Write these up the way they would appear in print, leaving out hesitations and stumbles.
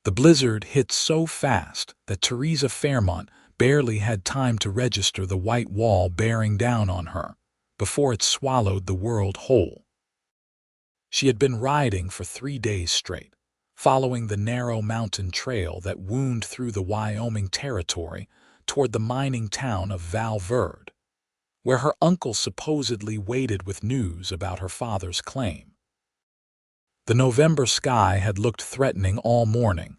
The blizzard hit so fast that Theresa Fairmont barely had time to register the white wall bearing down on her before it swallowed the world whole. She had been riding for 3 days straight, following the narrow mountain trail that wound through the Wyoming territory toward the mining town of Val Verde, where her uncle supposedly waited with news about her father's claim. The November sky had looked threatening all morning,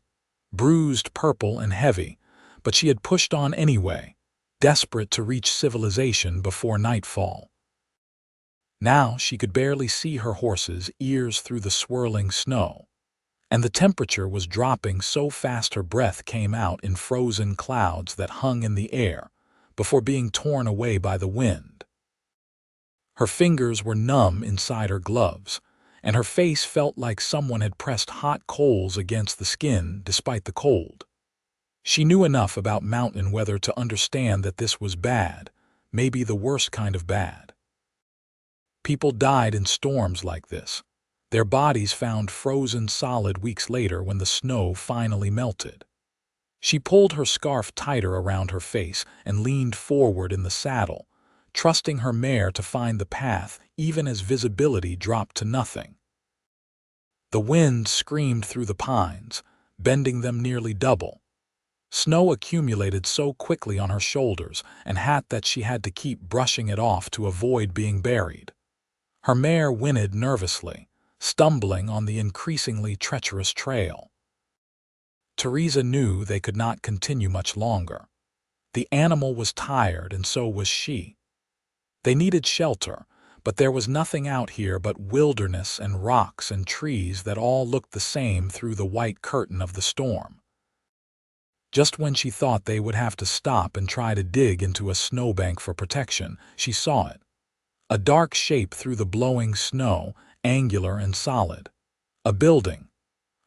bruised, purple, and heavy, but she had pushed on anyway, desperate to reach civilization before nightfall. Now she could barely see her horse's ears through the swirling snow, and the temperature was dropping so fast her breath came out in frozen clouds that hung in the air before being torn away by the wind. Her fingers were numb inside her gloves, and her face felt like someone had pressed hot coals against the skin despite the cold. She knew enough about mountain weather to understand that this was bad, maybe the worst kind of bad. People died in storms like this, their bodies found frozen solid weeks later when the snow finally melted. She pulled her scarf tighter around her face and leaned forward in the saddle, trusting her mare to find the path even as visibility dropped to nothing. The wind screamed through the pines, bending them nearly double. Snow accumulated so quickly on her shoulders and hat that she had to keep brushing it off to avoid being buried. Her mare whinnied nervously, stumbling on the increasingly treacherous trail. Theresa knew they could not continue much longer. The animal was tired, and so was she. They needed shelter, but there was nothing out here but wilderness and rocks and trees that all looked the same through the white curtain of the storm. Just when she thought they would have to stop and try to dig into a snowbank for protection, she saw it. A dark shape through the blowing snow, angular and solid. A building.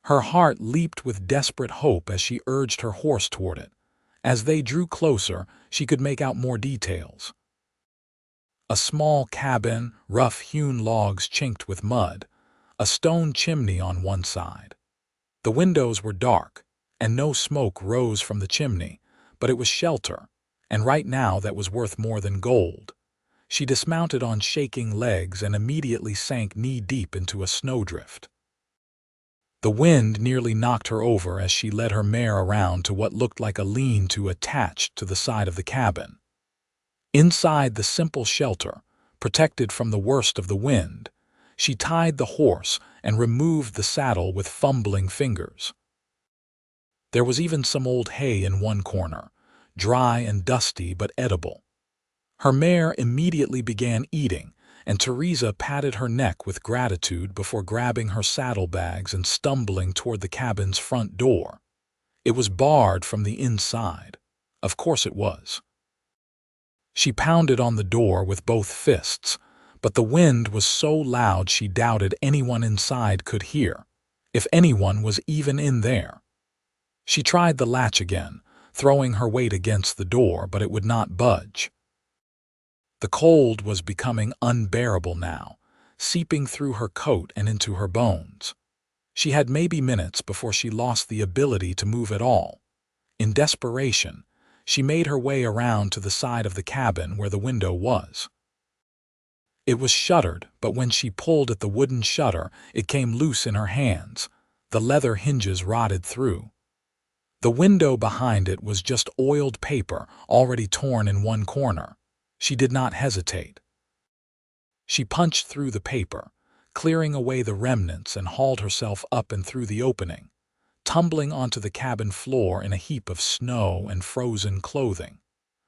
Her heart leaped with desperate hope as she urged her horse toward it. As they drew closer, she could make out more details. A small cabin, rough-hewn logs chinked with mud, a stone chimney on one side. The windows were dark, and no smoke rose from the chimney, but it was shelter, and right now that was worth more than gold. She dismounted on shaking legs and immediately sank knee-deep into a snowdrift. The wind nearly knocked her over as she led her mare around to what looked like a lean-to attached to the side of the cabin. Inside the simple shelter, protected from the worst of the wind, she tied the horse and removed the saddle with fumbling fingers. There was even some old hay in one corner, dry and dusty but edible. Her mare immediately began eating, and Theresa patted her neck with gratitude before grabbing her saddlebags and stumbling toward the cabin's front door. It was barred from the inside. Of course it was. She pounded on the door with both fists, but the wind was so loud she doubted anyone inside could hear, if anyone was even in there. She tried the latch again, throwing her weight against the door, but it would not budge. The cold was becoming unbearable now, seeping through her coat and into her bones. She had maybe minutes before she lost the ability to move at all. In desperation, she made her way around to the side of the cabin where the window was. It was shuttered, but when she pulled at the wooden shutter, it came loose in her hands. The leather hinges rotted through. The window behind it was just oiled paper, already torn in one corner. She did not hesitate. She punched through the paper, clearing away the remnants, and hauled herself up and through the opening, tumbling onto the cabin floor in a heap of snow and frozen clothing.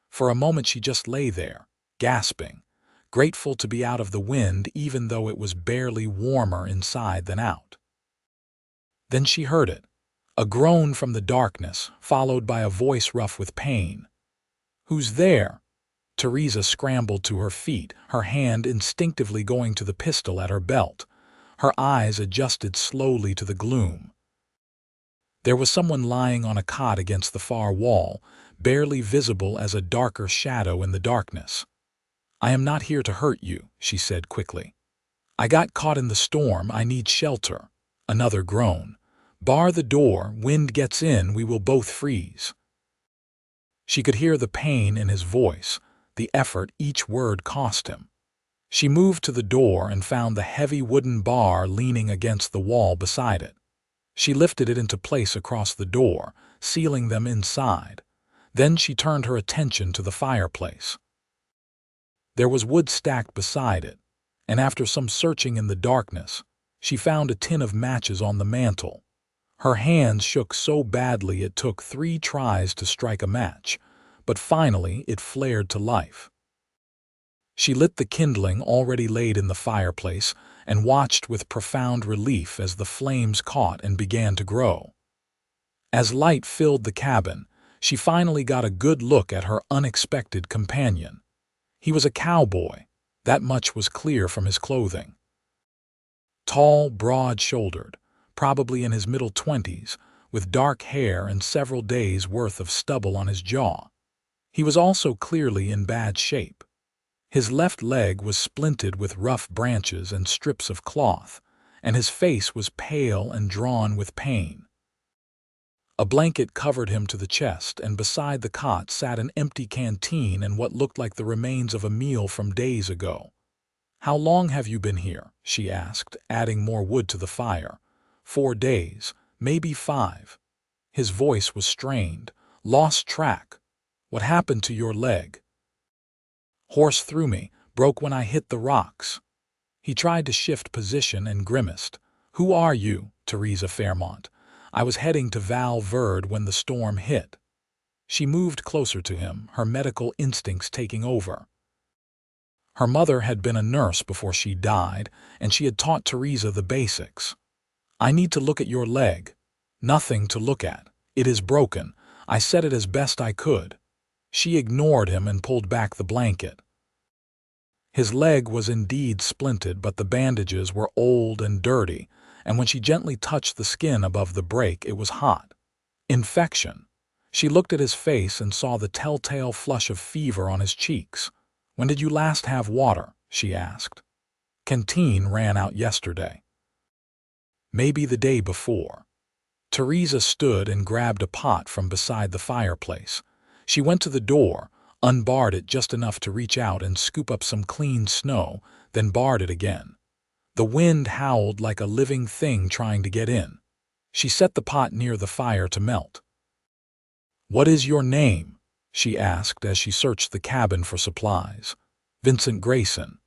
For a moment she just lay there, gasping, grateful to be out of the wind even though it was barely warmer inside than out. Then she heard it, a groan from the darkness, followed by a voice rough with pain. "Who's there?" Theresa scrambled to her feet, her hand instinctively going to the pistol at her belt. Her eyes adjusted slowly to the gloom. There was someone lying on a cot against the far wall, barely visible as a darker shadow in the darkness. "I am not here to hurt you," she said quickly. "I got caught in the storm. I need shelter." Another groan. Bar the door, wind gets in, we will both freeze. She could hear the pain in his voice, the effort each word cost him. She moved to the door and found the heavy wooden bar leaning against the wall beside it. She lifted it into place across the door, sealing them inside. Then she turned her attention to the fireplace. There was wood stacked beside it, and after some searching in the darkness, she found a tin of matches on the mantel. Her hands shook so badly it took 3 tries to strike a match, but finally it flared to life. She lit the kindling already laid in the fireplace and watched with profound relief as the flames caught and began to grow. As light filled the cabin, she finally got a good look at her unexpected companion. He was a cowboy, that much was clear from his clothing. Tall, broad-shouldered, probably in his middle 20s, with dark hair and several days' worth of stubble on his jaw. He was also clearly in bad shape. His left leg was splinted with rough branches and strips of cloth, and his face was pale and drawn with pain. A blanket covered him to the chest, and beside the cot sat an empty canteen and what looked like the remains of a meal from days ago. "How long have you been here?" she asked, adding more wood to the fire. 4 days, maybe 5. His voice was strained. "Lost track. What happened to your leg?" "Horse threw me, broke when I hit the rocks." He tried to shift position and grimaced. "Who are you?" "Theresa Fairmont. I was heading to Val Verde when the storm hit." She moved closer to him, her medical instincts taking over. Her mother had been a nurse before she died, and she had taught Theresa the basics. "I need to look at your leg." "Nothing to look at. It is broken. I said it as best I could." She ignored him and pulled back the blanket. His leg was indeed splinted, but the bandages were old and dirty, and when she gently touched the skin above the break, it was hot. Infection. She looked at his face and saw the telltale flush of fever on his cheeks. "When did you last have water?" she asked. "Canteen ran out yesterday." "Maybe the day before." Theresa stood and grabbed a pot from beside the fireplace. She went to the door, unbarred it just enough to reach out and scoop up some clean snow, then barred it again. The wind howled like a living thing trying to get in. She set the pot near the fire to melt. "What is your name?" she asked as she searched the cabin for supplies. "Vincent Grayson.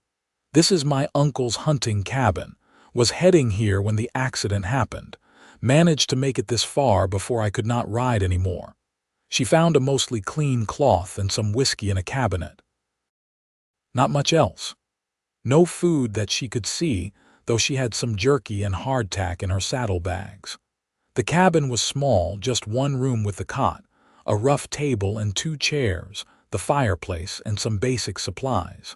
This is my uncle's hunting cabin. Was heading here when the accident happened. Managed to make it this far before I could not ride anymore." She found a mostly clean cloth and some whiskey in a cabinet. Not much else. No food that she could see, though she had some jerky and hardtack in her saddlebags. The cabin was small, just one room with the cot, a rough table and 2 chairs, the fireplace, and some basic supplies.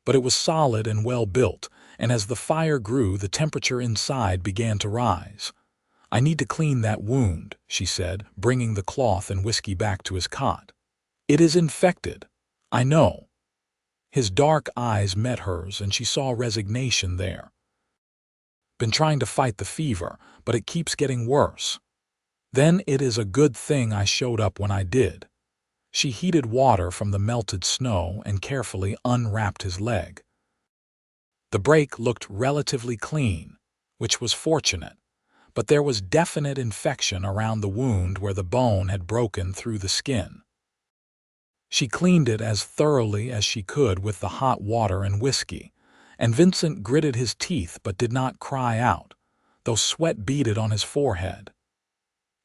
But it was solid and well built, and as the fire grew, the temperature inside began to rise. "I need to clean that wound," she said, bringing the cloth and whiskey back to his cot. "It is infected. I know." His dark eyes met hers, and she saw resignation there. "Been trying to fight the fever, but it keeps getting worse." "Then it is a good thing I showed up when I did." She heated water from the melted snow and carefully unwrapped his leg. The break looked relatively clean, which was fortunate, but there was definite infection around the wound where the bone had broken through the skin. She cleaned it as thoroughly as she could with the hot water and whiskey, and Vincent gritted his teeth but did not cry out, though sweat beaded on his forehead.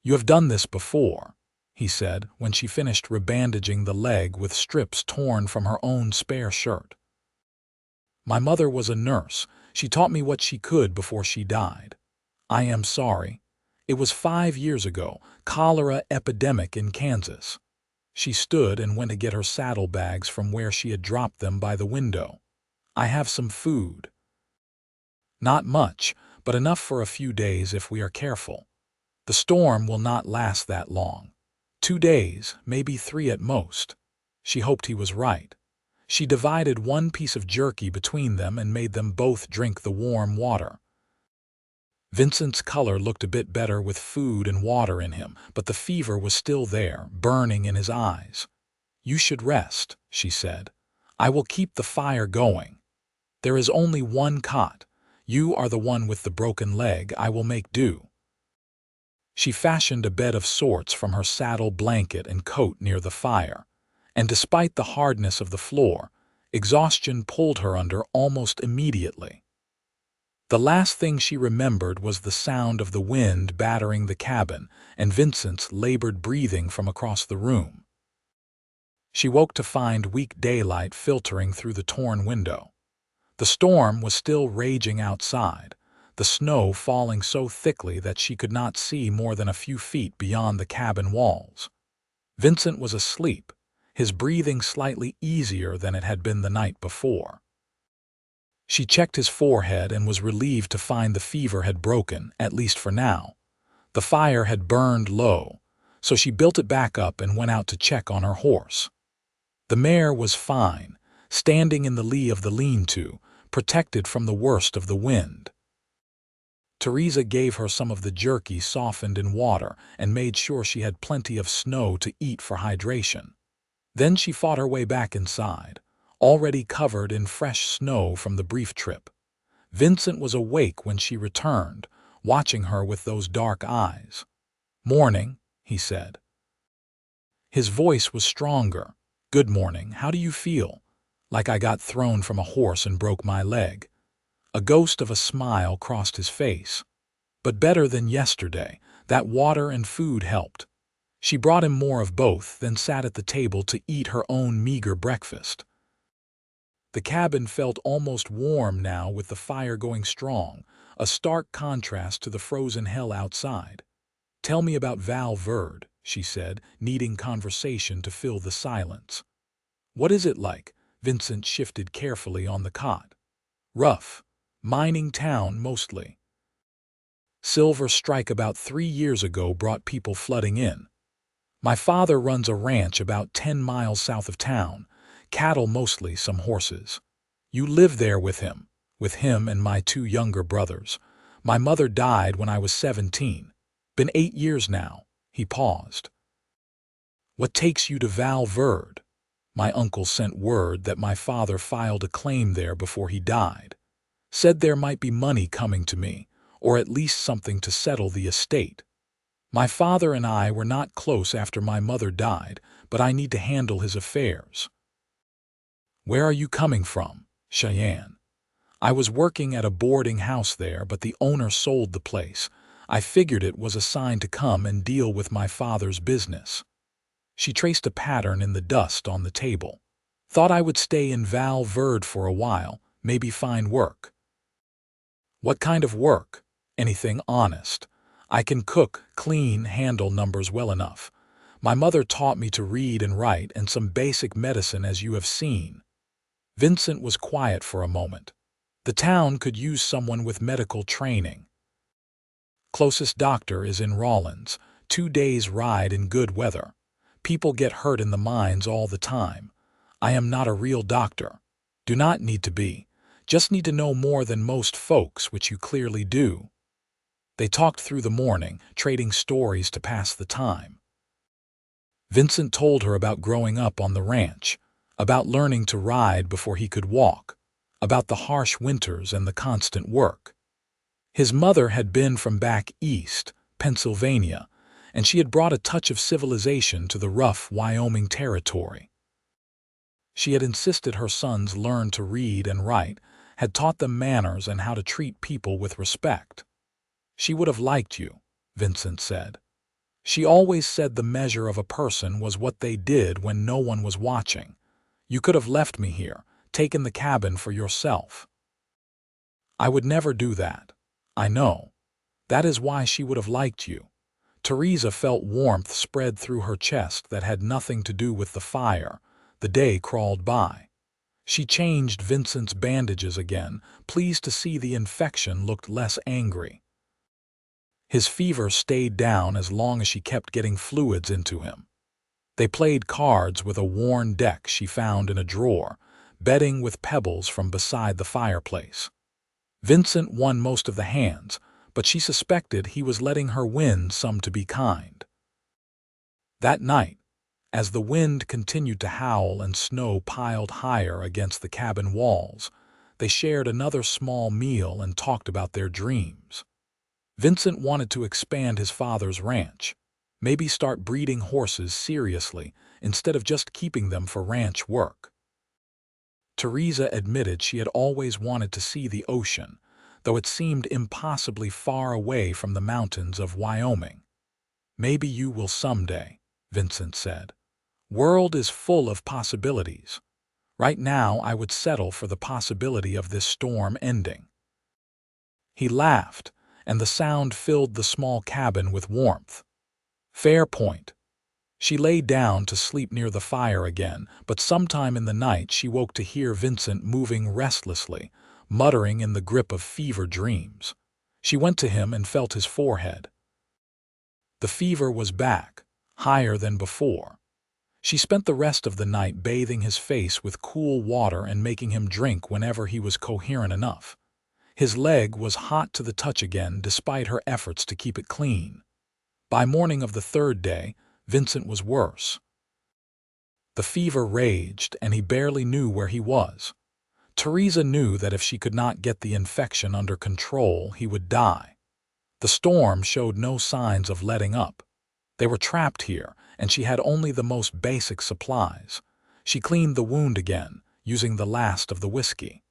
"You have done this before," he said when she finished rebandaging the leg with strips torn from her own spare shirt. "My mother was a nurse. She taught me what she could before she died. I am sorry. It was 5 years ago, cholera epidemic in Kansas." She stood and went to get her saddlebags from where she had dropped them by the window. "I have some food." "Not much, but enough for a few days if we are careful. The storm will not last that long. 2 days, maybe 3 at most." She hoped he was right. She divided 1 piece of jerky between them and made them both drink the warm water. Vincent's color looked a bit better with food and water in him, but the fever was still there, burning in his eyes. "You should rest," she said. "I will keep the fire going. There is only one cot. You are the one with the broken leg. I will make do." She fashioned a bed of sorts from her saddle blanket and coat near the fire, and despite the hardness of the floor, exhaustion pulled her under almost immediately. The last thing she remembered was the sound of the wind battering the cabin and Vincent's labored breathing from across the room. She woke to find weak daylight filtering through the torn window. The storm was still raging outside, the snow falling so thickly that she could not see more than a few feet beyond the cabin walls. Vincent was asleep, his breathing slightly easier than it had been the night before. She checked his forehead and was relieved to find the fever had broken, at least for now. The fire had burned low, so she built it back up and went out to check on her horse. The mare was fine, standing in the lee of the lean-to, protected from the worst of the wind. Theresa gave her some of the jerky softened in water and made sure she had plenty of snow to eat for hydration. Then she fought her way back inside, already covered in fresh snow from the brief trip. Vincent was awake when she returned, watching her with those dark eyes. "Morning," he said. His voice was stronger. "Good morning. How do you feel?" "Like I got thrown from a horse and broke my leg." A ghost of a smile crossed his face. "But better than yesterday. That water and food helped." She brought him more of both, then sat at the table to eat her own meager breakfast. The cabin felt almost warm now with the fire going strong, a stark contrast to the frozen hell outside. "Tell me about Val Verde," she said, needing conversation to fill the silence. "What is it like?" Vincent shifted carefully on the cot. "Rough. Mining town, mostly. Silver strike about 3 years ago brought people flooding in. My father runs a ranch about 10 miles south of town. Cattle mostly, some horses. You live there with him and my 2 younger brothers. My mother died when I was 17. Been 8 years now." He paused. "What takes you to Val Verde?" "My uncle sent word that my father filed a claim there before he died. Said there might be money coming to me, or at least something to settle the estate. My father and I were not close after my mother died, but I need to handle his affairs." "Where are you coming from?" "Cheyenne. I was working at a boarding house there, but the owner sold the place. I figured it was assigned to come and deal with my father's business." She traced a pattern in the dust on the table. "Thought I would stay in Val Verde for a while, maybe find work." "What kind of work?" "Anything honest. I can cook, clean, handle numbers well enough. My mother taught me to read and write and some basic medicine, as you have seen." Vincent was quiet for a moment. The town could use someone with medical training. "Closest doctor is in Rawlins, 2 days' ride in good weather. People get hurt in the mines all the time. I am not a real doctor. Do not need to be. Just need to know more than most folks, which you clearly do." They talked through the morning, trading stories to pass the time. Vincent told her about growing up on the ranch, about learning to ride before he could walk, about the harsh winters and the constant work. His mother had been from back east, Pennsylvania, and she had brought a touch of civilization to the rough Wyoming territory. She had insisted her sons learn to read and write, had taught them manners and how to treat people with respect. "She would have liked you," Vincent said. "She always said the measure of a person was what they did when no one was watching. You could have left me here, taken the cabin for yourself." "I would never do that. I know. That is why she would have liked you." Theresa felt warmth spread through her chest that had nothing to do with the fire. The day crawled by. She changed Vincent's bandages again, pleased to see the infection looked less angry. His fever stayed down as long as she kept getting fluids into him. They played cards with a worn deck she found in a drawer, betting with pebbles from beside the fireplace. Vincent won most of the hands, but she suspected he was letting her win some to be kind. That night, as the wind continued to howl and snow piled higher against the cabin walls, they shared another small meal and talked about their dreams. Vincent wanted to expand his father's ranch, maybe start breeding horses seriously instead of just keeping them for ranch work. Theresa admitted she had always wanted to see the ocean, though it seemed impossibly far away from the mountains of Wyoming. "Maybe you will someday," Vincent said. "World is full of possibilities. Right now I would settle for the possibility of this storm ending." He laughed, and the sound filled the small cabin with warmth. Fair point. She lay down to sleep near the fire again, but sometime in the night she woke to hear Vincent moving restlessly, muttering in the grip of fever dreams. She went to him and felt his forehead. The fever was back, higher than before. She spent the rest of the night bathing his face with cool water and making him drink whenever he was coherent enough. His leg was hot to the touch again despite her efforts to keep it clean. By morning of the third day, Vincent was worse. The fever raged, and he barely knew where he was. Theresa knew that if she could not get the infection under control, he would die. The storm showed no signs of letting up. They were trapped here, and she had only the most basic supplies. She cleaned the wound again, using the last of the whiskey.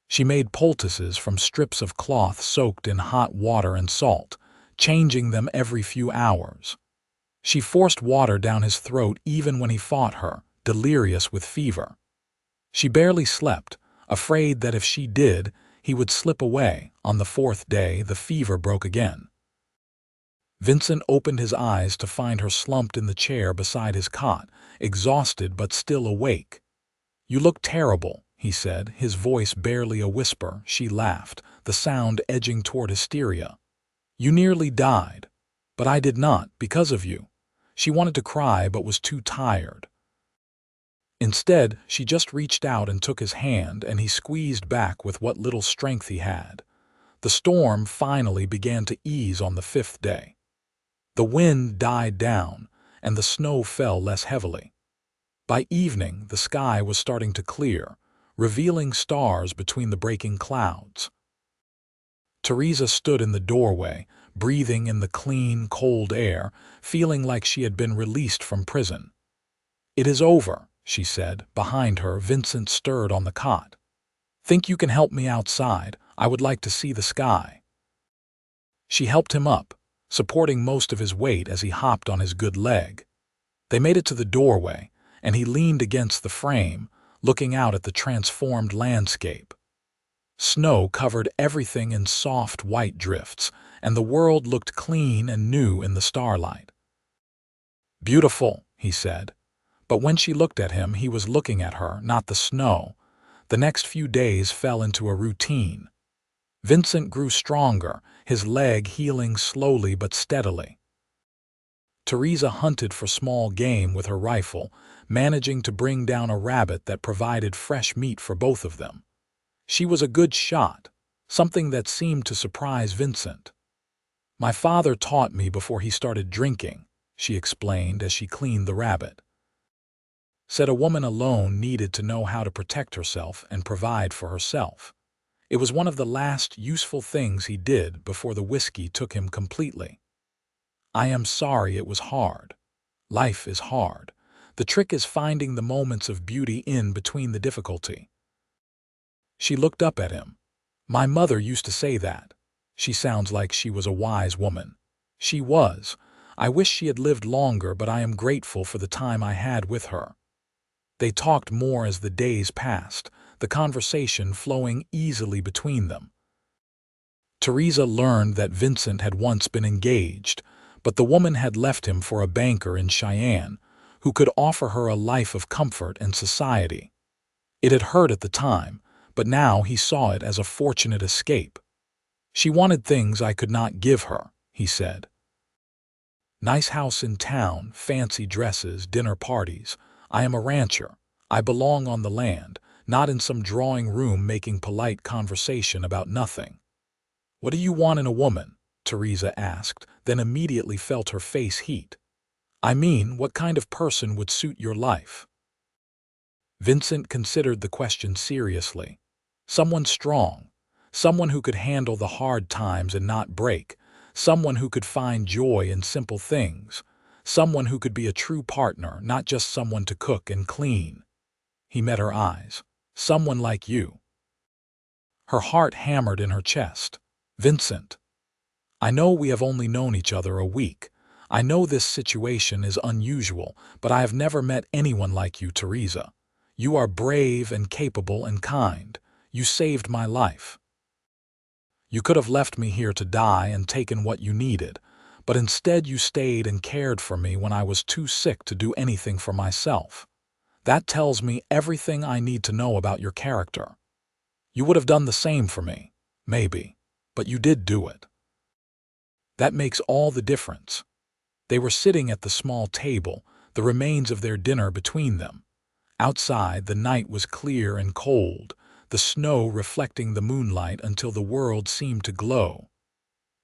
She made poultices from strips of cloth soaked in hot water and salt, changing them every few hours. She forced water down his throat even when he fought her, delirious with fever. She barely slept, afraid that if she did, he would slip away. On the fourth day, the fever broke again. Vincent opened his eyes to find her slumped in the chair beside his cot, exhausted but still awake. "You look terrible," he said, his voice barely a whisper. She laughed, the sound edging toward hysteria. "You nearly died. But I did not, because of you." She wanted to cry but was too tired. Instead, she just reached out and took his hand, and he squeezed back with what little strength he had. The storm finally began to ease on the fifth day. The wind died down, and the snow fell less heavily. By evening, the sky was starting to clear, revealing stars between the breaking clouds. Theresa stood in the doorway, breathing in the clean, cold air, feeling like she had been released from prison. "It is over," she said. Behind her, Vincent stirred on the cot. "Think you can help me outside? I would like to see the sky." She helped him up, supporting most of his weight as he hopped on his good leg. They made it to the doorway, and he leaned against the frame, looking out at the transformed landscape. Snow covered everything in soft white drifts, and the world looked clean and new in the starlight. "Beautiful," he said. But when she looked at him, he was looking at her, not the snow. The next few days fell into a routine. Vincent grew stronger, his leg healing slowly but steadily. Theresa hunted for small game with her rifle, managing to bring down a rabbit that provided fresh meat for both of them. She was a good shot, something that seemed to surprise Vincent. "My father taught me before he started drinking," she explained as she cleaned the rabbit. Said a woman alone needed to know how to protect herself and provide for herself. It was one of the last useful things he did before the whiskey took him completely. "I am sorry it was hard. Life is hard. The trick is finding the moments of beauty in between the difficulty." She looked up at him. "My mother used to say that." She sounds like she was a wise woman. She was. I wish she had lived longer, but I am grateful for the time I had with her. They talked more as the days passed, the conversation flowing easily between them. Theresa learned that Vincent had once been engaged, but the woman had left him for a banker in Cheyenne, who could offer her a life of comfort and society. It had hurt at the time, but now he saw it as a fortunate escape. "She wanted things I could not give her," he said. "Nice house in town, fancy dresses, dinner parties. I am a rancher. I belong on the land, not in some drawing room making polite conversation about nothing." "What do you want in a woman?" Theresa asked, then immediately felt her face heat. "I mean, what kind of person would suit your life?" Vincent considered the question seriously. Someone strong, someone who could handle the hard times and not break, someone who could find joy in simple things, someone who could be a true partner, not just someone to cook and clean. He met her eyes. "Someone like you." Her heart hammered in her chest. "Vincent, I know we have only known each other a week. I know this situation is unusual, but I have never met anyone like you, Theresa. You are brave and capable and kind. You saved my life. You could have left me here to die and taken what you needed, but instead you stayed and cared for me when I was too sick to do anything for myself. That tells me everything I need to know about your character. You would have done the same for me, maybe, but you did do it. That makes all the difference." They were sitting at the small table, the remains of their dinner between them. Outside, the night was clear and cold, the snow reflecting the moonlight until the world seemed to glow.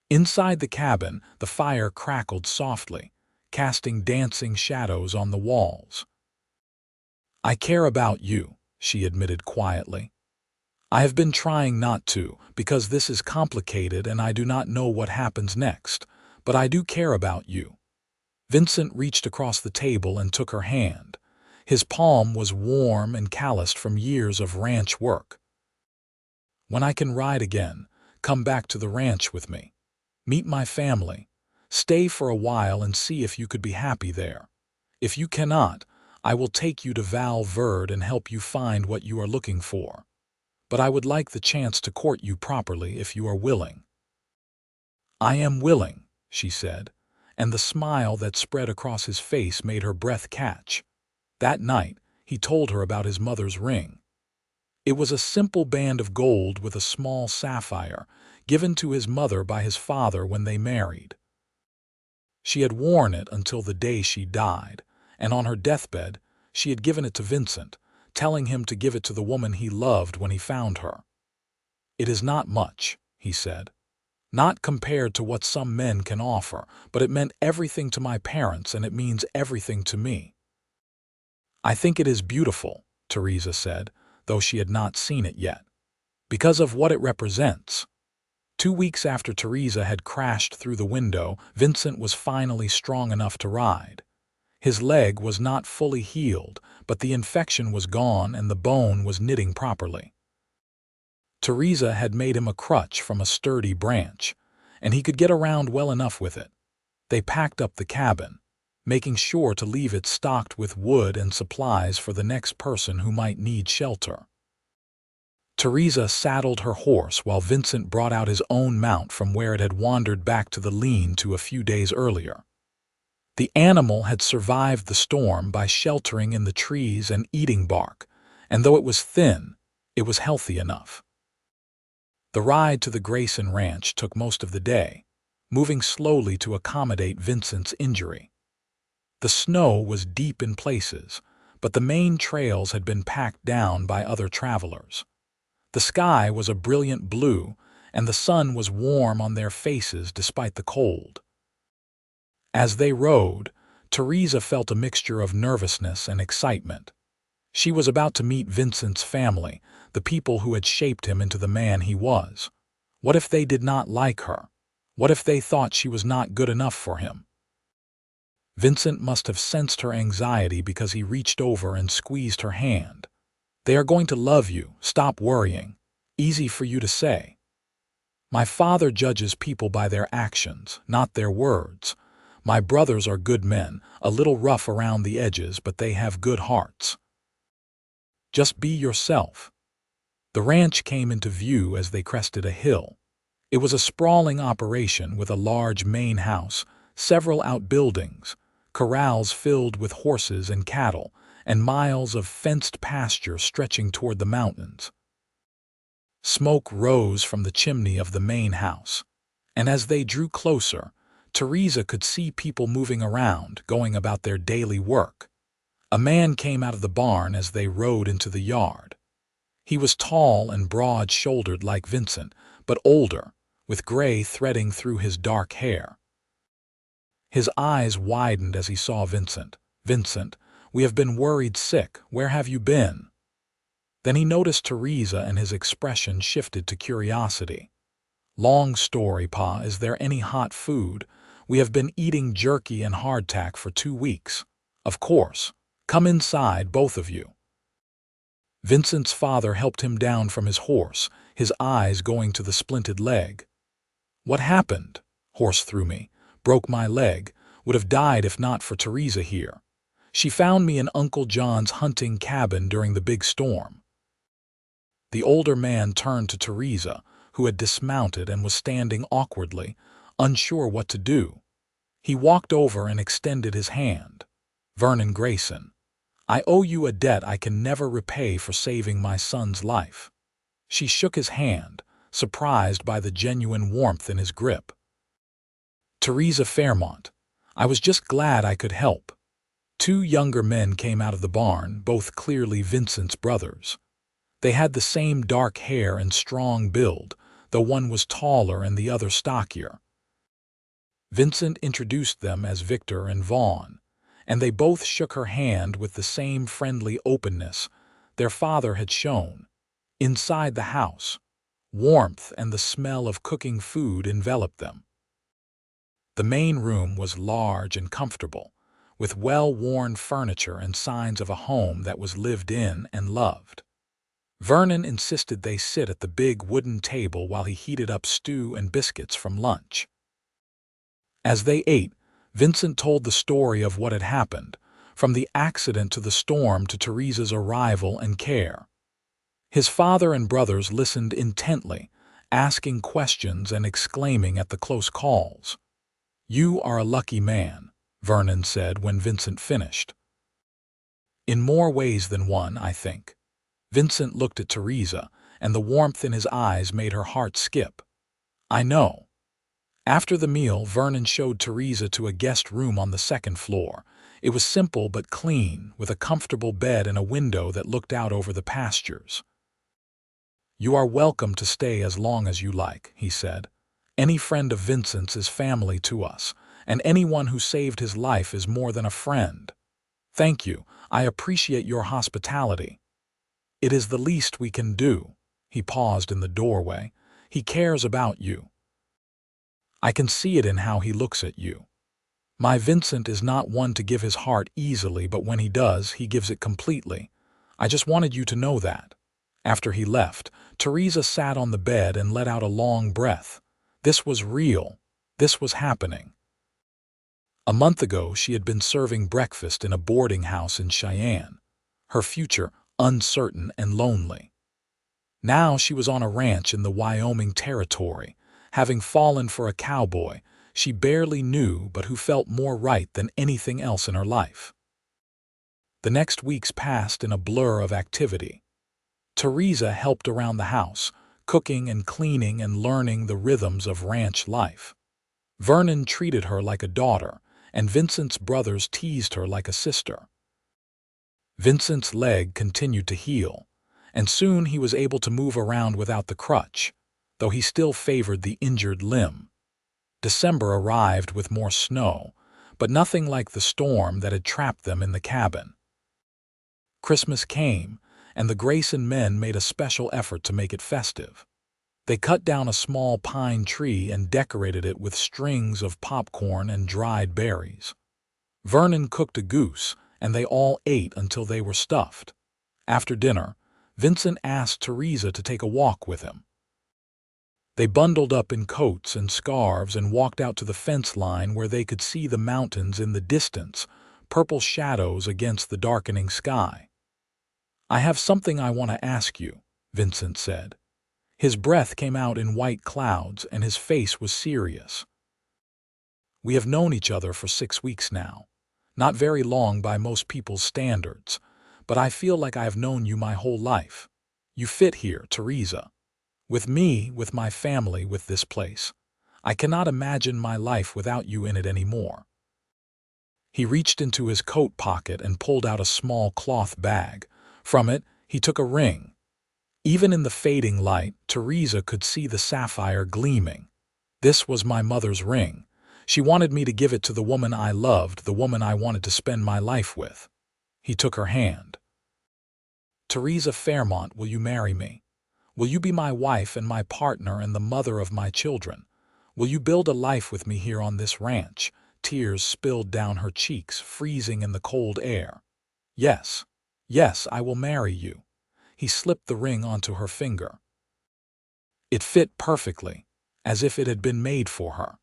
Inside the cabin, the fire crackled softly, casting dancing shadows on the walls. "I care about you," she admitted quietly. "I have been trying not to, because this is complicated and I do not know what happens next, but I do care about you." Vincent reached across the table and took her hand. His palm was warm and calloused from years of ranch work. "When I can ride again, come back to the ranch with me. Meet my family. Stay for a while and see if you could be happy there. If you cannot, I will take you to Val Verde and help you find what you are looking for. But I would like the chance to court you properly if you are willing." "I am willing," she said, and the smile that spread across his face made her breath catch. That night, he told her about his mother's ring. It was a simple band of gold with a small sapphire, given to his mother by his father when they married. She had worn it until the day she died, and on her deathbed, she had given it to Vincent, telling him to give it to the woman he loved when he found her. "It is not much," he said. "Not compared to what some men can offer, but it meant everything to my parents and it means everything to me." "I think it is beautiful," Theresa said, though she had not seen it yet, "because of what it represents." 2 weeks after Theresa had crashed through the window, Vincent was finally strong enough to ride. His leg was not fully healed, but the infection was gone and the bone was knitting properly. Theresa had made him a crutch from a sturdy branch, and he could get around well enough with it. They packed up the cabin, making sure to leave it stocked with wood and supplies for the next person who might need shelter. Theresa saddled her horse while Vincent brought out his own mount from where it had wandered back to the lean-to a few days earlier. The animal had survived the storm by sheltering in the trees and eating bark, and though it was thin, it was healthy enough. The ride to the Grayson ranch took most of the day, moving slowly to accommodate Vincent's injury. The snow was deep in places, but the main trails had been packed down by other travelers. The sky was a brilliant blue, and the sun was warm on their faces despite the cold. As they rode, Theresa felt a mixture of nervousness and excitement. She was about to meet Vincent's family, the people who had shaped him into the man he was. What if they did not like her? What if they thought she was not good enough for him? Vincent must have sensed her anxiety because he reached over and squeezed her hand. "They are going to love you. Stop worrying. Easy for you to say. My father judges people by their actions, not their words. My brothers are good men, a little rough around the edges, but they have good hearts. Just be yourself." The ranch came into view as they crested a hill. It was a sprawling operation with a large main house, several outbuildings, corrals filled with horses and cattle, and miles of fenced pasture stretching toward the mountains. Smoke rose from the chimney of the main house, and as they drew closer, Theresa could see people moving around, going about their daily work. A man came out of the barn as they rode into the yard. He was tall and broad-shouldered like Vincent, but older, with gray threading through his dark hair. His eyes widened as he saw Vincent. "Vincent, we have been worried sick. Where have you been?" Then he noticed Theresa and his expression shifted to curiosity. "Long story, Pa. Is there any hot food? We have been eating jerky and hardtack for 2 weeks. Of course. Come inside, both of you." Vincent's father helped him down from his horse, his eyes going to the splinted leg. "What happened?" "Horse threw me. Broke my leg. Would have died if not for Theresa here. She found me in Uncle John's hunting cabin during the big storm." The older man turned to Theresa, who had dismounted and was standing awkwardly, unsure what to do. He walked over and extended his hand. "Vernon Grayson, I owe you a debt I can never repay for saving my son's life." She shook his hand, surprised by the genuine warmth in his grip. "Theresa Fairmont, I was just glad I could help." Two younger men came out of the barn, both clearly Vincent's brothers. They had the same dark hair and strong build, though one was taller and the other stockier. Vincent introduced them as Victor and Vaughn, and they both shook her hand with the same friendly openness their father had shown. Inside the house, warmth and the smell of cooking food enveloped them. The main room was large and comfortable, with well-worn furniture and signs of a home that was lived in and loved. Vernon insisted they sit at the big wooden table while he heated up stew and biscuits from lunch. As they ate, Vincent told the story of what had happened, from the accident to the storm to Theresa's arrival and care. His father and brothers listened intently, asking questions and exclaiming at the close calls. "You are a lucky man," Vernon said when Vincent finished. "In more ways than one, I think." Vincent looked at Theresa, and the warmth in his eyes made her heart skip. "I know." After the meal, Vernon showed Theresa to a guest room on the second floor. It was simple but clean, with a comfortable bed and a window that looked out over the pastures. "You are welcome to stay as long as you like," he said. "Any friend of Vincent's is family to us, and anyone who saved his life is more than a friend. Thank you. I appreciate your hospitality. It is the least we can do." He paused in the doorway. "He cares about you. I can see it in how he looks at you. My Vincent is not one to give his heart easily, but when he does, he gives it completely. I just wanted you to know that." After he left, Theresa sat on the bed and let out a long breath. This was real. This was happening. A month ago, she had been serving breakfast in a boarding house in Cheyenne, her future uncertain and lonely. Now she was on a ranch in the Wyoming territory, having fallen for a cowboy she barely knew but who felt more right than anything else in her life. The next weeks passed in a blur of activity. Theresa helped around the house, cooking and cleaning and learning the rhythms of ranch life. Vernon treated her like a daughter, and Vincent's brothers teased her like a sister. Vincent's leg continued to heal, and soon he was able to move around without the crutch, though he still favored the injured limb. December arrived with more snow, but nothing like the storm that had trapped them in the cabin. Christmas came, and the Grayson men made a special effort to make it festive. They cut down a small pine tree and decorated it with strings of popcorn and dried berries. Vernon cooked a goose, and they all ate until they were stuffed. After dinner, Vincent asked Theresa to take a walk with him. They bundled up in coats and scarves and walked out to the fence line where they could see the mountains in the distance, purple shadows against the darkening sky. "I have something I want to ask you," Vincent said. His breath came out in white clouds and his face was serious. "We have known each other for 6 weeks now. Not very long by most people's standards, but I feel like I have known you my whole life. You fit here, Theresa. With me, with my family, with this place. I cannot imagine my life without you in it anymore." He reached into his coat pocket and pulled out a small cloth bag. From it, he took a ring. Even in the fading light, Theresa could see the sapphire gleaming. This was my mother's ring. She wanted me to give it to the woman I loved, the woman I wanted to spend my life with. He took her hand. Theresa Fairmont, will you marry me? Will you be my wife and my partner and the mother of my children? Will you build a life with me here on this ranch? Tears spilled down her cheeks, freezing in the cold air. Yes, yes, I will marry you. He slipped the ring onto her finger. It fit perfectly, as if it had been made for her.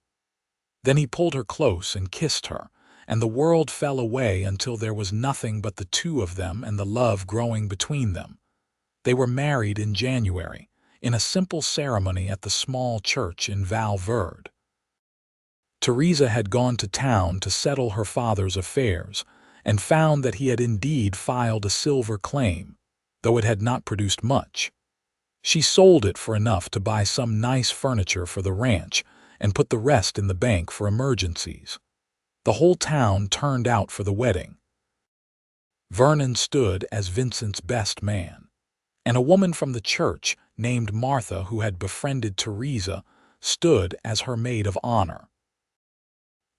Then he pulled her close and kissed her, and the world fell away until there was nothing but the two of them and the love growing between them. They were married in January, in a simple ceremony at the small church in Val Verde. Theresa had gone to town to settle her father's affairs, and found that he had indeed filed a silver claim, though it had not produced much. She sold it for enough to buy some nice furniture for the ranch and put the rest in the bank for emergencies. The whole town turned out for the wedding. Vernon stood as Vincent's best man, and a woman from the church named Martha, who had befriended Theresa, stood as her maid of honor.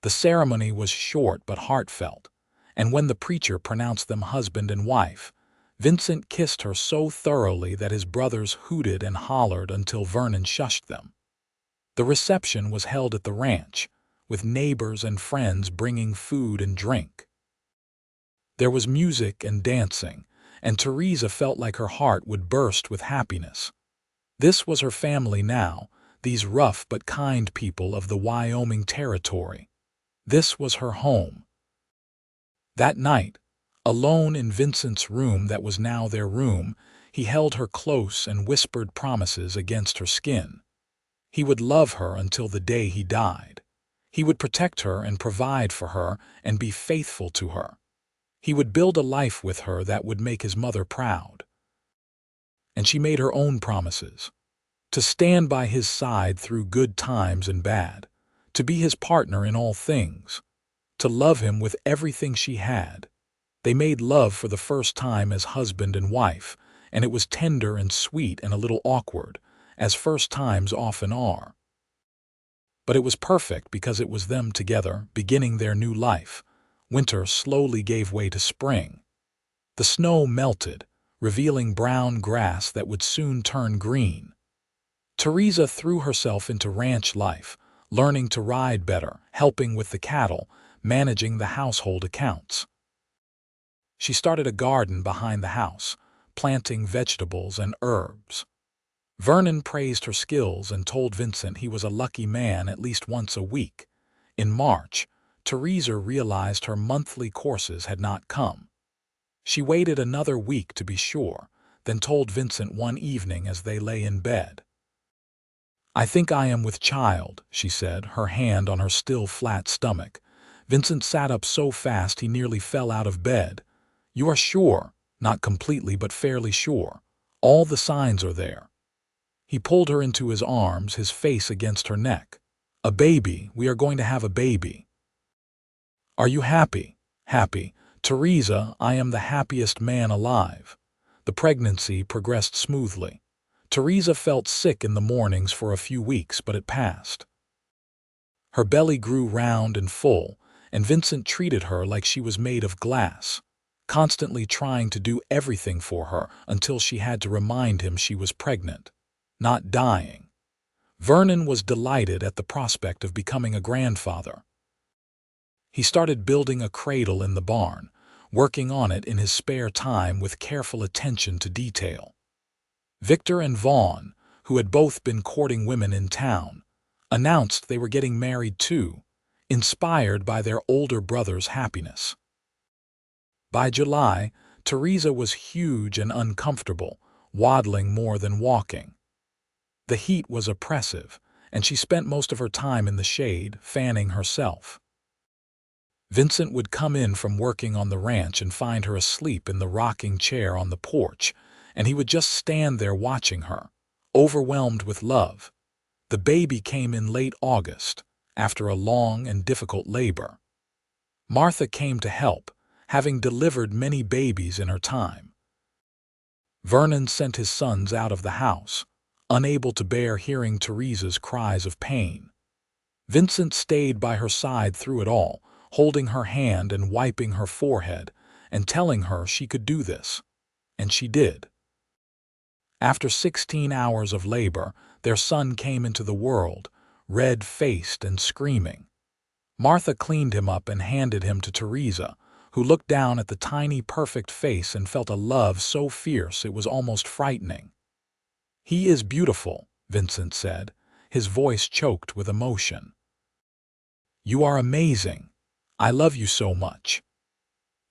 The ceremony was short but heartfelt, and when the preacher pronounced them husband and wife, Vincent kissed her so thoroughly that his brothers hooted and hollered until Vernon shushed them. The reception was held at the ranch, with neighbors and friends bringing food and drink. There was music and dancing, and Theresa felt like her heart would burst with happiness. This was her family now, these rough but kind people of the Wyoming territory. This was her home. That night, alone in Vincent's room that was now their room, he held her close and whispered promises against her skin. He would love her until the day he died. He would protect her and provide for her and be faithful to her. He would build a life with her that would make his mother proud. And she made her own promises. To stand by his side through good times and bad. To be his partner in all things. To love him with everything she had. They made love for the first time as husband and wife, and it was tender and sweet and a little awkward, as first times often are. But it was perfect because it was them together, beginning their new life. Winter slowly gave way to spring. The snow melted, revealing brown grass that would soon turn green. Theresa threw herself into ranch life, learning to ride better, helping with the cattle, managing the household accounts. She started a garden behind the house, planting vegetables and herbs. Vernon praised her skills and told Vincent he was a lucky man at least once a week. In March, Theresa realized her monthly courses had not come. She waited another week to be sure, then told Vincent one evening as they lay in bed. "I think I am with child," she said, her hand on her still flat stomach. Vincent sat up so fast he nearly fell out of bed. "You are sure?" "Not completely, but fairly sure. All the signs are there." He pulled her into his arms, his face against her neck. "A baby. We are going to have a baby." "Are you happy?" "Happy. Theresa, I am the happiest man alive." The pregnancy progressed smoothly. Theresa felt sick in the mornings for a few weeks, but it passed. Her belly grew round and full, and Vincent treated her like she was made of glass, constantly trying to do everything for her until she had to remind him she was pregnant, not dying. Vernon was delighted at the prospect of becoming a grandfather. He started building a cradle in the barn, working on it in his spare time with careful attention to detail. Victor and Vaughn, who had both been courting women in town, announced they were getting married too, inspired by their older brother's happiness. By July, Theresa was huge and uncomfortable, waddling more than walking. The heat was oppressive, and she spent most of her time in the shade, fanning herself. Vincent would come in from working on the ranch and find her asleep in the rocking chair on the porch, and he would just stand there watching her, overwhelmed with love. The baby came in late August, after a long and difficult labor. Martha came to help, having delivered many babies in her time. Vernon sent his sons out of the house, unable to bear hearing Theresa's cries of pain. Vincent stayed by her side through it all, holding her hand and wiping her forehead, and telling her she could do this. And she did. After 16 hours of labor, their son came into the world, red-faced and screaming. Martha cleaned him up and handed him to Theresa, who looked down at the tiny, perfect face and felt a love so fierce it was almost frightening. "He is beautiful," Vincent said, his voice choked with emotion. "You are amazing. I love you so much."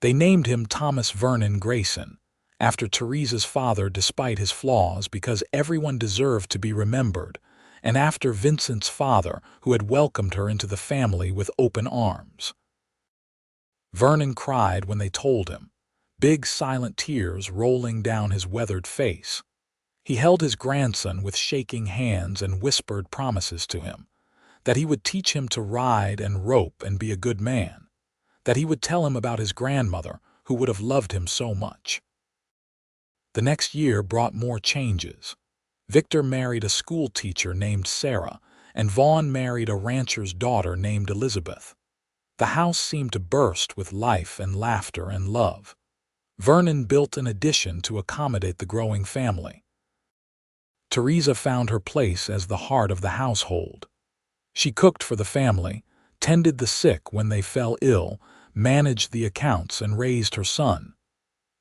They named him Thomas Vernon Grayson, after Theresa's father despite his flaws, because everyone deserved to be remembered, and after Vincent's father, who had welcomed her into the family with open arms. Vernon cried when they told him, big silent tears rolling down his weathered face. He held his grandson with shaking hands and whispered promises to him, that he would teach him to ride and rope and be a good man, that he would tell him about his grandmother, who would have loved him so much. The next year brought more changes. Victor married a school teacher named Sarah, and Vaughn married a rancher's daughter named Elizabeth. The house seemed to burst with life and laughter and love. Vernon built an addition to accommodate the growing family. Theresa found her place as the heart of the household. She cooked for the family, tended the sick when they fell ill, managed the accounts, and raised her son.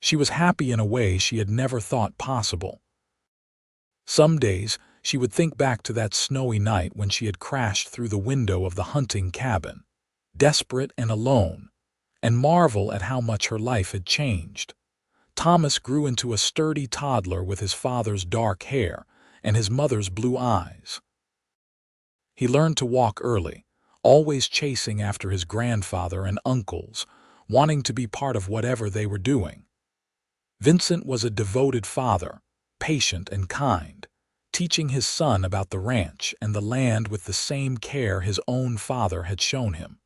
She was happy in a way she had never thought possible. Some days, she would think back to that snowy night when she had crashed through the window of the hunting cabin, desperate and alone, and marvel at how much her life had changed. Thomas grew into a sturdy toddler with his father's dark hair and his mother's blue eyes. He learned to walk early, always chasing after his grandfather and uncles, wanting to be part of whatever they were doing. Vincent was a devoted father, patient and kind, teaching his son about the ranch and the land with the same care his own father had shown him.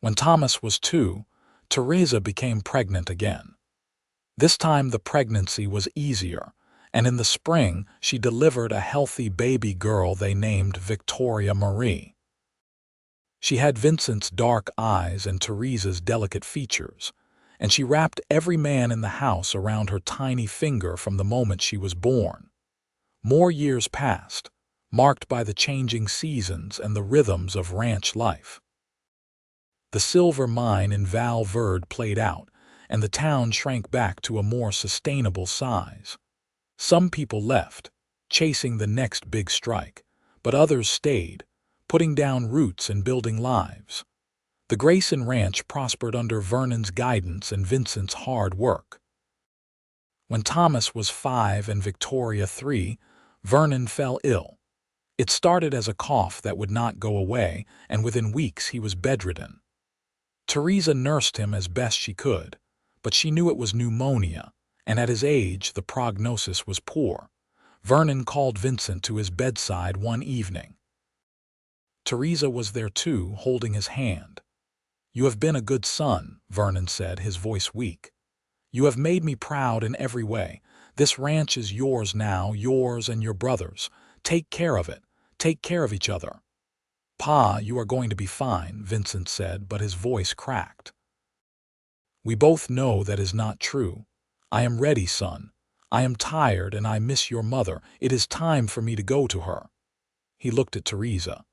When Thomas was 2, Theresa became pregnant again. This time the pregnancy was easier, and in the spring she delivered a healthy baby girl they named Victoria Marie. She had Vincent's dark eyes and Theresa's delicate features, and she wrapped every man in the house around her tiny finger from the moment she was born. More years passed, marked by the changing seasons and the rhythms of ranch life. The silver mine in Val Verde played out, and the town shrank back to a more sustainable size. Some people left, chasing the next big strike, but others stayed, putting down roots and building lives. The Grayson Ranch prospered under Vernon's guidance and Vincent's hard work. When Thomas was 5 and Victoria 3, Vernon fell ill. It started as a cough that would not go away, and within weeks he was bedridden. Theresa nursed him as best she could, but she knew it was pneumonia, and at his age the prognosis was poor. Vernon called Vincent to his bedside one evening. Theresa was there too, holding his hand. "You have been a good son," Vernon said, his voice weak. "You have made me proud in every way. This ranch is yours now, yours and your brother's. Take care of it. Take care of each other." "Pa, you are going to be fine," Vincent said, but his voice cracked. "We both know that is not true. I am ready, son. I am tired and I miss your mother. It is time for me to go to her." He looked at Theresa.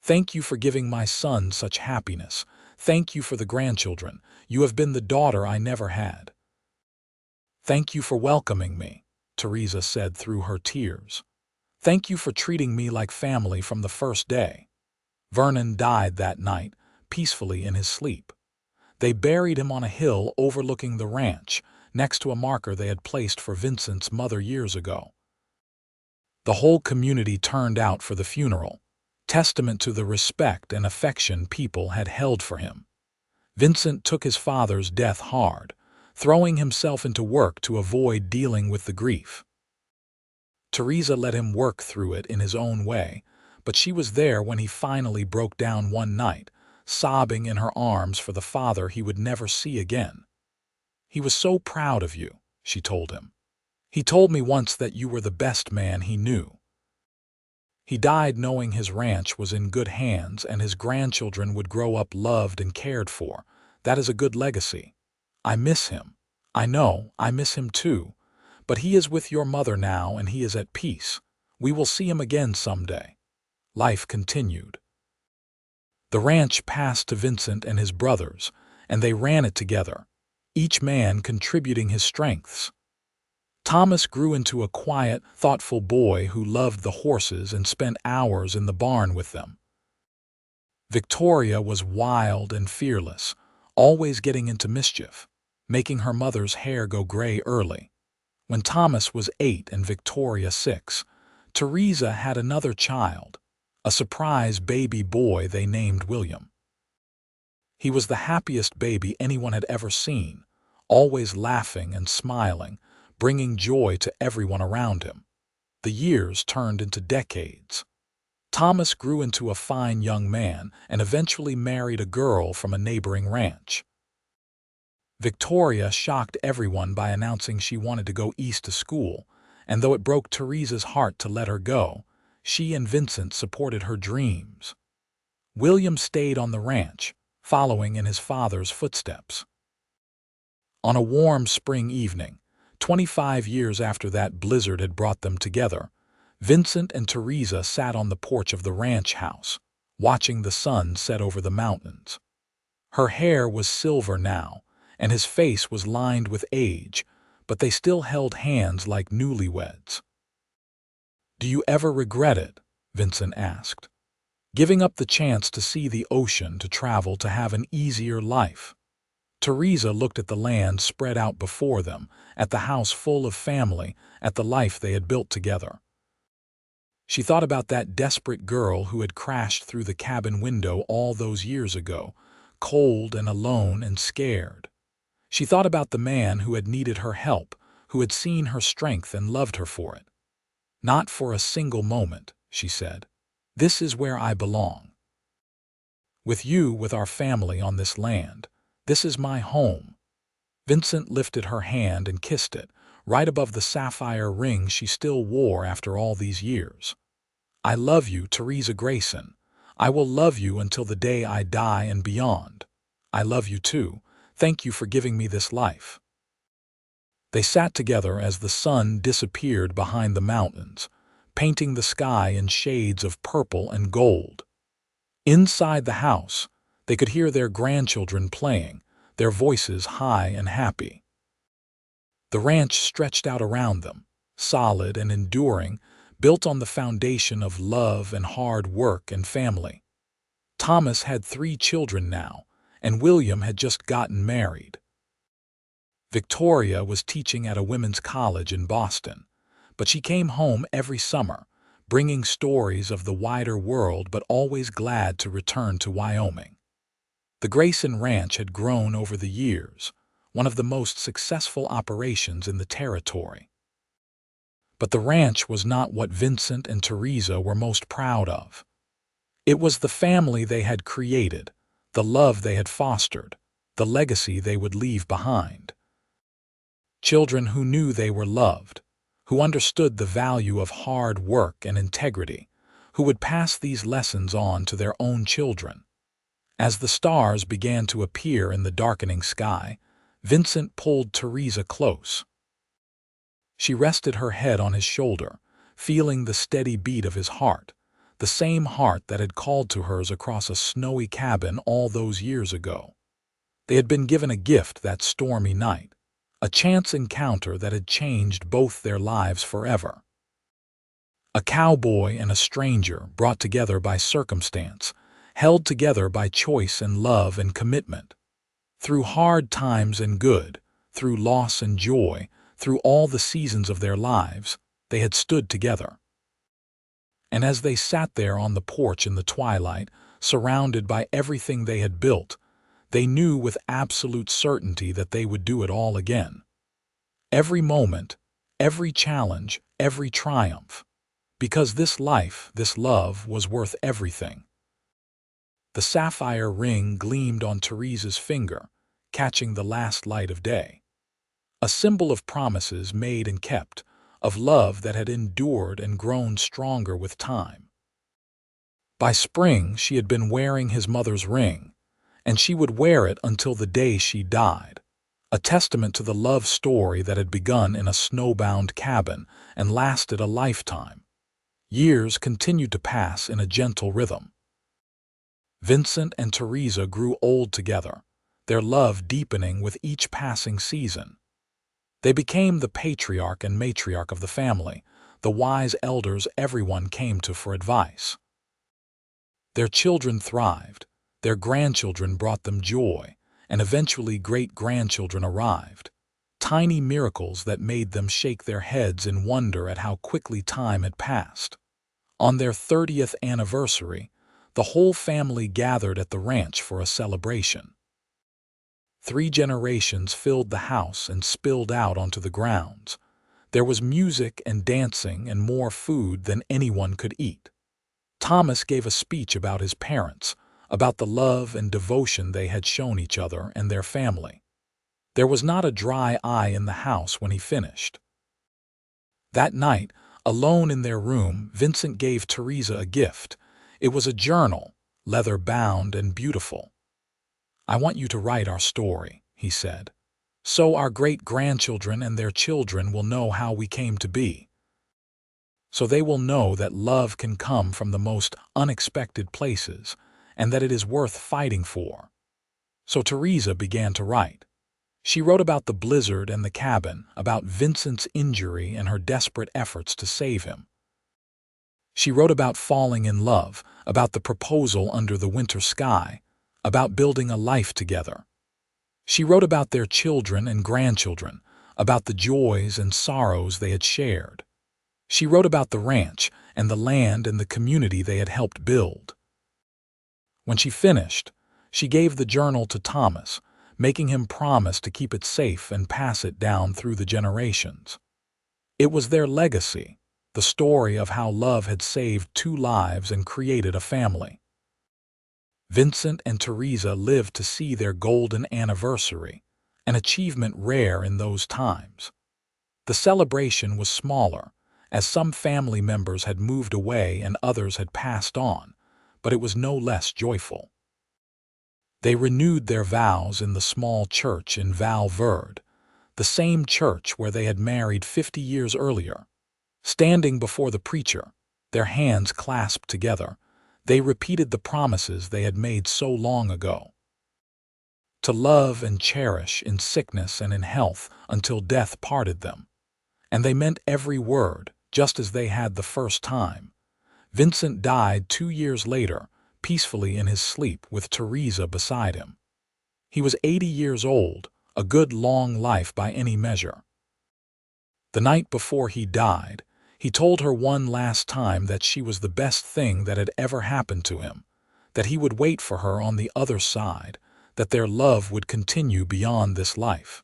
"Thank you for giving my son such happiness. Thank you for the grandchildren. You have been the daughter I never had." "Thank you for welcoming me," Theresa said through her tears. "Thank you for treating me like family from the first day." Vernon died that night, peacefully in his sleep. They buried him on a hill overlooking the ranch, next to a marker they had placed for Vincent's mother years ago. The whole community turned out for the funeral, testament to the respect and affection people had held for him. Vincent took his father's death hard, throwing himself into work to avoid dealing with the grief. Theresa let him work through it in his own way, but she was there when he finally broke down one night, sobbing in her arms for the father he would never see again. "He was so proud of you," she told him. "He told me once that you were the best man he knew." He died knowing his ranch was in good hands and his grandchildren would grow up loved and cared for. That is a good legacy. I miss him. I know, I miss him too. But he is with your mother now and he is at peace. We will see him again someday. Life continued. The ranch passed to Vincent and his brothers, and they ran it together, each man contributing his strengths. Thomas grew into a quiet, thoughtful boy who loved the horses and spent hours in the barn with them. Victoria was wild and fearless, always getting into mischief, making her mother's hair go gray early. When Thomas was 8 and Victoria 6, Theresa had another child, a surprise baby boy they named William. He was the happiest baby anyone had ever seen, always laughing and smiling, bringing joy to everyone around him. The years turned into decades. Thomas grew into a fine young man and eventually married a girl from a neighboring ranch. Victoria shocked everyone by announcing she wanted to go east to school, and though it broke Theresa's heart to let her go, she and Vincent supported her dreams. William stayed on the ranch, following in his father's footsteps. On a warm spring evening, 25 years after that blizzard had brought them together, Vincent and Theresa sat on the porch of the ranch house, watching the sun set over the mountains. Her hair was silver now, and his face was lined with age, but they still held hands like newlyweds. "Do you ever regret it?" Vincent asked. "Giving up the chance to see the ocean, to travel, to have an easier life?" Theresa looked at the land spread out before them, at the house full of family, at the life they had built together. She thought about that desperate girl who had crashed through the cabin window all those years ago, cold and alone and scared. She thought about the man who had needed her help, who had seen her strength and loved her for it. "Not for a single moment," she said. "This is where I belong. With you, with our family on this land. This is my home." Vincent lifted her hand and kissed it, right above the sapphire ring she still wore after all these years. "I love you, Theresa Grayson. I will love you until the day I die and beyond. I love you too. Thank you for giving me this life." They sat together as the sun disappeared behind the mountains, painting the sky in shades of purple and gold. Inside the house, they could hear their grandchildren playing, their voices high and happy. The ranch stretched out around them, solid and enduring, built on the foundation of love and hard work and family. Thomas had 3 children now, and William had just gotten married. Victoria was teaching at a women's college in Boston, but she came home every summer, bringing stories of the wider world but always glad to return to Wyoming. The Grayson Ranch had grown over the years, one of the most successful operations in the territory. But the ranch was not what Vincent and Theresa were most proud of. It was the family they had created, the love they had fostered, the legacy they would leave behind. Children who knew they were loved, who understood the value of hard work and integrity, who would pass these lessons on to their own children. As the stars began to appear in the darkening sky, Vincent pulled Theresa close. She rested her head on his shoulder, feeling the steady beat of his heart, the same heart that had called to hers across a snowy cabin all those years ago. They had been given a gift that stormy night, a chance encounter that had changed both their lives forever. A cowboy and a stranger brought together by circumstance, held together by choice and love and commitment. Through hard times and good, through loss and joy, through all the seasons of their lives, they had stood together. And as they sat there on the porch in the twilight, surrounded by everything they had built, they knew with absolute certainty that they would do it all again. Every moment, every challenge, every triumph. Because this life, this love, was worth everything. The sapphire ring gleamed on Theresa's finger, catching the last light of day. A symbol of promises made and kept, of love that had endured and grown stronger with time. By spring, she had been wearing his mother's ring, and she would wear it until the day she died, a testament to the love story that had begun in a snowbound cabin and lasted a lifetime. Years continued to pass in a gentle rhythm. Vincent and Theresa grew old together, their love deepening with each passing season. They became the patriarch and matriarch of the family, the wise elders everyone came to for advice. Their children thrived, their grandchildren brought them joy, and eventually great-grandchildren arrived, tiny miracles that made them shake their heads in wonder at how quickly time had passed. On their 30th anniversary, the whole family gathered at the ranch for a celebration. 3 generations filled the house and spilled out onto the grounds. There was music and dancing and more food than anyone could eat. Thomas gave a speech about his parents, about the love and devotion they had shown each other and their family. There was not a dry eye in the house when he finished. That night, alone in their room, Vincent gave Theresa a gift. It was a journal, leather-bound and beautiful. "I want you to write our story," he said, "so our great-grandchildren and their children will know how we came to be. So they will know that love can come from the most unexpected places and that it is worth fighting for." So Theresa began to write. She wrote about the blizzard and the cabin, about Vincent's injury and her desperate efforts to save him. She wrote about falling in love, about the proposal under the winter sky, about building a life together. She wrote about their children and grandchildren, about the joys and sorrows they had shared. She wrote about the ranch and the land and the community they had helped build. When she finished, she gave the journal to Thomas, making him promise to keep it safe and pass it down through the generations. It was their legacy, the story of how love had saved 2 lives and created a family. Vincent and Theresa lived to see their golden anniversary, an achievement rare in those times. The celebration was smaller, as some family members had moved away and others had passed on, but it was no less joyful. They renewed their vows in the small church in Val Verde, the same church where they had married 50 years earlier. Standing before the preacher, their hands clasped together, they repeated the promises they had made so long ago. To love and cherish in sickness and in health until death parted them. And they meant every word, just as they had the first time. Vincent died 2 years later, peacefully in his sleep with Theresa beside him. He was 80 years old, a good long life by any measure. The night before he died, he told her one last time that she was the best thing that had ever happened to him, that he would wait for her on the other side, that their love would continue beyond this life.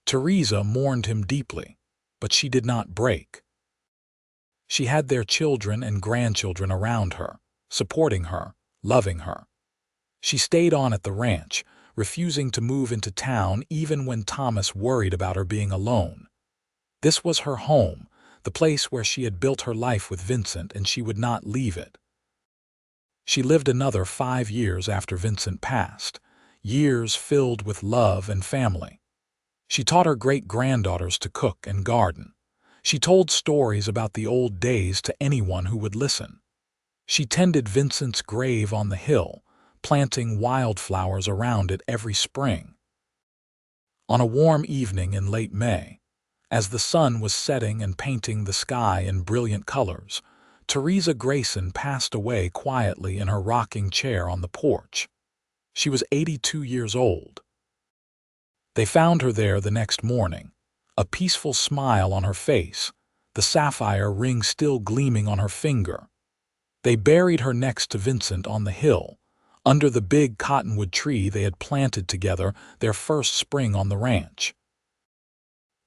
Theresa mourned him deeply, but she did not break. She had their children and grandchildren around her, supporting her, loving her. She stayed on at the ranch, refusing to move into town even when Thomas worried about her being alone. This was her home, the place where she had built her life with Vincent, and she would not leave it. She lived another 5 years after Vincent passed, years filled with love and family. She taught her great-granddaughters to cook and garden. She told stories about the old days to anyone who would listen. She tended Vincent's grave on the hill, planting wildflowers around it every spring. On a warm evening in late May, as the sun was setting and painting the sky in brilliant colors, Theresa Grayson passed away quietly in her rocking chair on the porch. She was 82 years old. They found her there the next morning, a peaceful smile on her face, the sapphire ring still gleaming on her finger. They buried her next to Vincent on the hill, under the big cottonwood tree they had planted together their first spring on the ranch.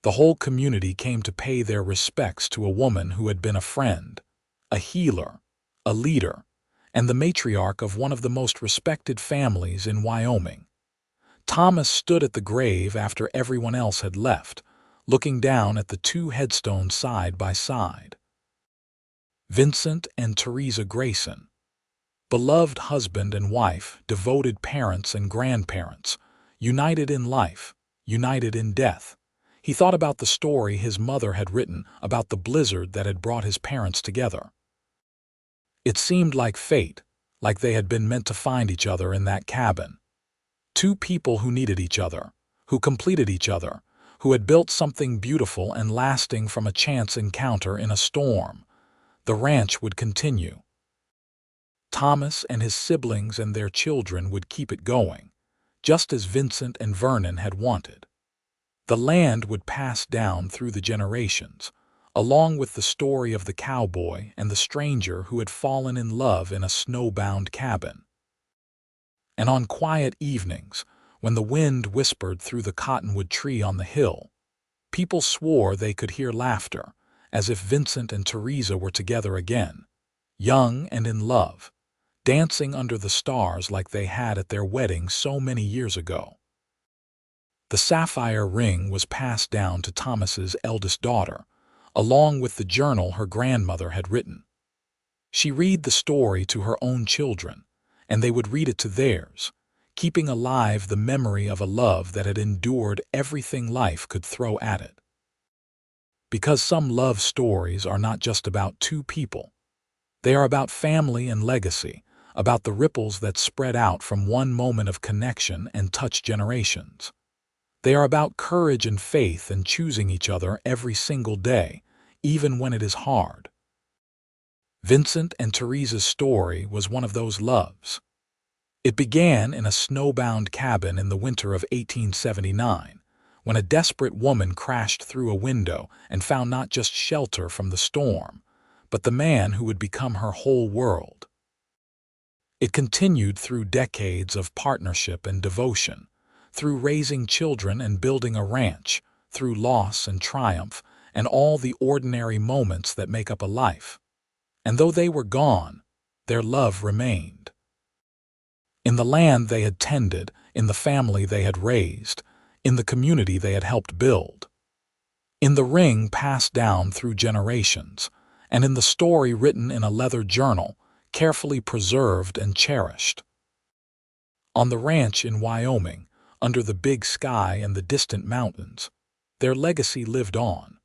The whole community came to pay their respects to a woman who had been a friend, a healer, a leader, and the matriarch of one of the most respected families in Wyoming. Thomas stood at the grave after everyone else had left, looking down at the 2 headstones side by side. Vincent and Theresa Grayson. Beloved husband and wife, devoted parents and grandparents, united in life, united in death. He thought about the story his mother had written about the blizzard that had brought his parents together. It seemed like fate, like they had been meant to find each other in that cabin. Two people who needed each other, who completed each other, who had built something beautiful and lasting from a chance encounter in a storm. The ranch would continue. Thomas and his siblings and their children would keep it going, just as Vincent and Vernon had wanted. The land would pass down through the generations, along with the story of the cowboy and the stranger who had fallen in love in a snowbound cabin. And on quiet evenings, when the wind whispered through the cottonwood tree on the hill, people swore they could hear laughter, as if Vincent and Theresa were together again, young and in love, dancing under the stars like they had at their wedding so many years ago. The sapphire ring was passed down to Thomas's eldest daughter, along with the journal her grandmother had written. She read the story to her own children, and they would read it to theirs, keeping alive the memory of a love that had endured everything life could throw at it. Because some love stories are not just about two people. They are about family and legacy, about the ripples that spread out from one moment of connection and touch generations. They are about courage and faith and choosing each other every single day, even when it is hard. Vincent and Theresa's story was one of those loves. It began in a snowbound cabin in the winter of 1879, when a desperate woman crashed through a window and found not just shelter from the storm, but the man who would become her whole world. It continued through decades of partnership and devotion, through raising children and building a ranch, through loss and triumph, and all the ordinary moments that make up a life. And though they were gone, their love remained. In the land they had tended, in the family they had raised, in the community they had helped build. In the ring passed down through generations, and in the story written in a leather journal, carefully preserved and cherished. On the ranch in Wyoming, under the big sky and the distant mountains, their legacy lived on.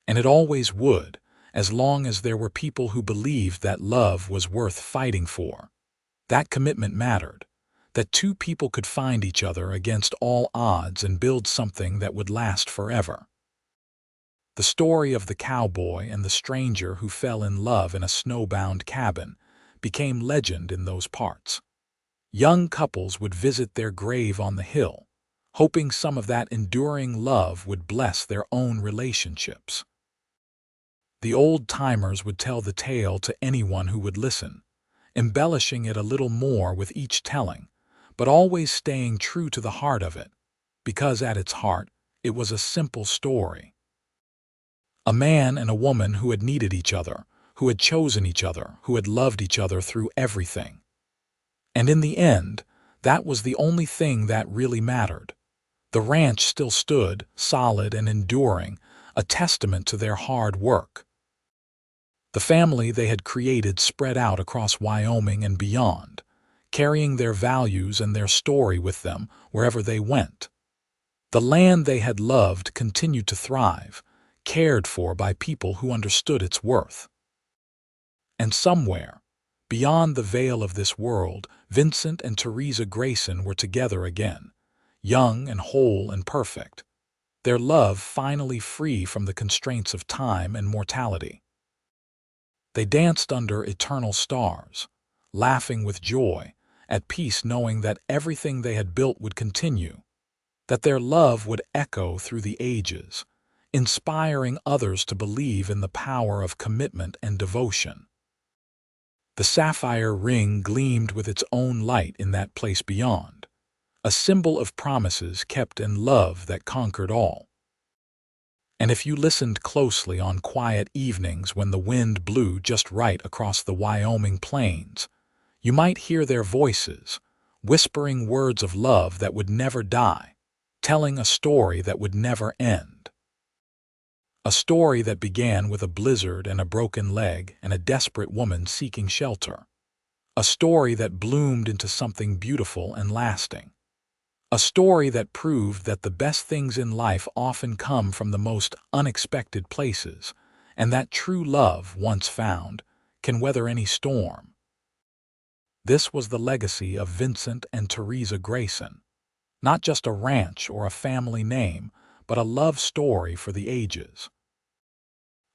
And it always would, as long as there were people who believed that love was worth fighting for. That commitment mattered, that two people could find each other against all odds and build something that would last forever. The story of the cowboy and the stranger who fell in love in a snowbound cabin became legend in those parts. Young couples would visit their grave on the hill, hoping some of that enduring love would bless their own relationships. The old-timers would tell the tale to anyone who would listen, embellishing it a little more with each telling, but always staying true to the heart of it, because at its heart, it was a simple story. A man and a woman who had needed each other, who had chosen each other, who had loved each other through everything. And in the end, that was the only thing that really mattered. The ranch still stood, solid and enduring, a testament to their hard work. The family they had created spread out across Wyoming and beyond, carrying their values and their story with them wherever they went. The land they had loved continued to thrive, cared for by people who understood its worth. And somewhere, beyond the veil of this world, Vincent and Theresa Grayson were together again, young and whole and perfect, their love finally free from the constraints of time and mortality. They danced under eternal stars, laughing with joy, at peace knowing that everything they had built would continue, that their love would echo through the ages, inspiring others to believe in the power of commitment and devotion. The sapphire ring gleamed with its own light in that place beyond, a symbol of promises kept and love that conquered all. And if you listened closely on quiet evenings when the wind blew just right across the Wyoming plains, you might hear their voices, whispering words of love that would never die, telling a story that would never end. A story that began with a blizzard and a broken leg and a desperate woman seeking shelter. A story that bloomed into something beautiful and lasting. A story that proved that the best things in life often come from the most unexpected places, and that true love, once found, can weather any storm. This was the legacy of Vincent and Theresa Grayson. Not just a ranch or a family name, but a love story for the ages.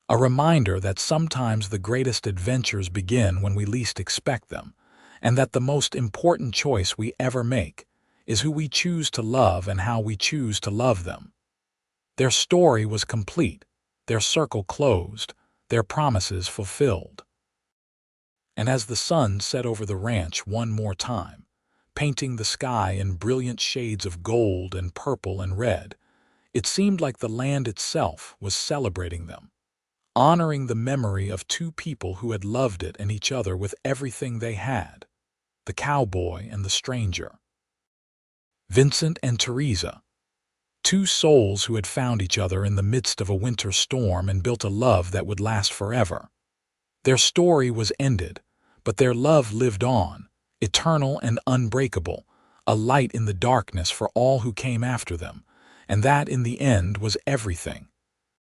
A reminder that sometimes the greatest adventures begin when we least expect them, and that the most important choice we ever make is who we choose to love and how we choose to love them. Their story was complete, their circle closed, their promises fulfilled. And as the sun set over the ranch one more time, painting the sky in brilliant shades of gold and purple and red, it seemed like the land itself was celebrating them, honoring the memory of two people who had loved it and each other with everything they had, the cowboy and the stranger. Vincent and Theresa, two souls who had found each other in the midst of a winter storm and built a love that would last forever. Their story was ended, but their love lived on, eternal and unbreakable, a light in the darkness for all who came after them, and that in the end was everything.